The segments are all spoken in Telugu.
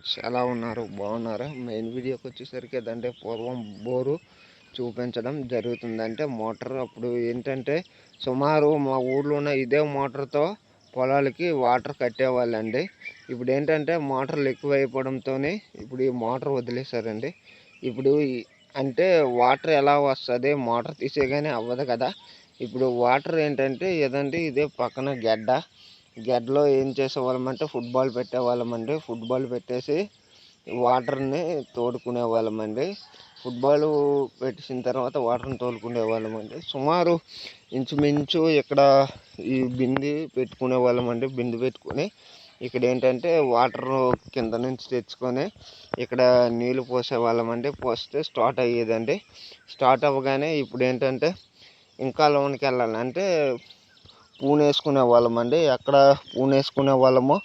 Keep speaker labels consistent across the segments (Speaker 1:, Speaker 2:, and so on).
Speaker 1: ఫ్రెండ్స్ ఎలా ఉన్నారు, బాగున్నారా? మెయిన్ వీడియోకి వచ్చేసరికి ఏదంటే పూర్వం బోరు చూపించడం జరుగుతుందంటే మోటార్ అప్పుడు ఏంటంటే సుమారు మా ఊర్లో ఉన్న ఇదే మోటార్తో పొలాలకి వాటర్ కట్టేవాళ్ళండి. ఇప్పుడు ఏంటంటే మోటార్లు ఎక్కువైపోవడంతో ఇప్పుడు ఈ మోటార్ వదిలేశారండి. ఇప్పుడు అంటే వాటర్ ఎలా వస్తుంది, మోటార్ తీసేగానే అవ్వదు కదా. ఇప్పుడు వాటర్ ఏంటంటే ఏదంటే ఇదే పక్కన గడ్డలో ఏం చేసేవాళ్ళమంటే ఫుట్బాల్ పెట్టేవాళ్ళమండి. ఫుట్బాల్ పెట్టేసి వాటర్ని తోడుకునే వాళ్ళమండి. ఫుట్బాల్ పెట్టేసిన తర్వాత వాటర్ని తోలుకునే వాళ్ళమండి. సుమారు ఇంచుమించు ఇక్కడ ఈ బింది పెట్టుకునే వాళ్ళమండి. బింది పెట్టుకొని ఇక్కడ ఏంటంటే వాటర్ కింద నుంచి తెచ్చుకొని ఇక్కడ నీళ్ళు పోసేవాళ్ళమండి. పోస్తే స్టార్ట్ అయ్యేదండి. స్టార్ట్ అవ్వగానే ఇప్పుడు ఏంటంటే ఇంకా లోనికి వెళ్ళాలి అంటే పూన్ వేసుకునే వాళ్ళమండి. ఎక్కడ పూన్ వేసుకునే వాళ్ళమో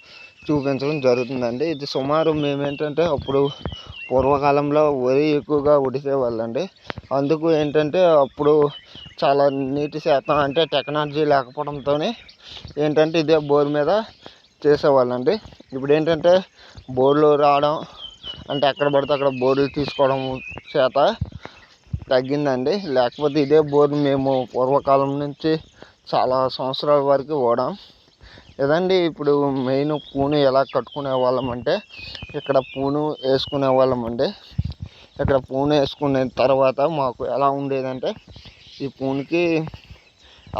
Speaker 1: చూపించడం జరుగుతుందండి. ఇది సుమారు మేమేంటంటే అప్పుడు పూర్వకాలంలో వరి ఎక్కువగా ఉడిసేవాళ్ళండి. అందుకు ఏంటంటే అప్పుడు చాలా నీటి శాతం అంటే టెక్నాలజీ లేకపోవడంతో ఏంటంటే ఇదే బోర్ మీద చేసేవాళ్ళండి. ఇప్పుడు ఏంటంటే బోర్లు రావడం అంటే ఎక్కడ పడితే అక్కడ బోర్లు తీసుకోవడం చేత తగ్గిందండి. లేకపోతే ఇదే బోర్ మేము పూర్వకాలం నుంచి చాలా సంవత్సరాల వరకు వాడాం కదండి. ఇప్పుడు మెయిన్ పూను ఎలా కట్టుకునే వాళ్ళం అంటే ఇక్కడ పూను వేసుకునే వాళ్ళం అండి. ఇక్కడ పూను వేసుకునే తర్వాత మాకు ఎలా ఉండేదంటే ఈ పూనుకి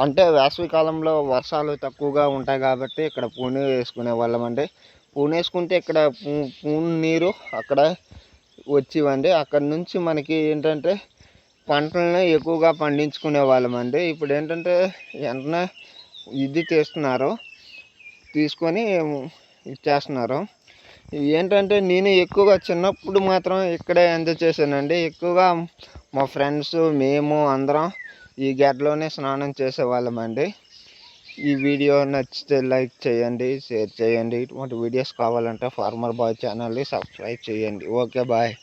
Speaker 1: అంటే వేసవికాలంలో వర్షాలు తక్కువగా ఉంటాయి కాబట్టి ఇక్కడ పూను వేసుకునే వాళ్ళం అండి. పూను వేసుకుంటే ఇక్కడ పూను నీరు అక్కడ వచ్చేవండి. అక్కడ నుంచి మనకి ఏంటంటే పంటలను ఎక్కువగా పండించుకునే వాళ్ళం అండి. ఇప్పుడు ఏంటంటే వెంటనే ఇది తీసుకొని ఇచ్చేస్తున్నారు. ఏంటంటే నేను ఎక్కువగా చిన్నప్పుడు మాత్రం ఇక్కడే ఎంజాయ్ చేశానండి. ఎక్కువగా మా ఫ్రెండ్స్ మేము అందరం ఈ గడ్డలోనే స్నానం చేసేవాళ్ళం అండి. ఈ వీడియో నచ్చితే లైక్ చేయండి, షేర్ చేయండి. ఇటువంటి వీడియోస్ కావాలంటే ఫార్మర్ బాయ్ ఛానల్ని సబ్స్క్రైబ్ చేయండి. Okay bye.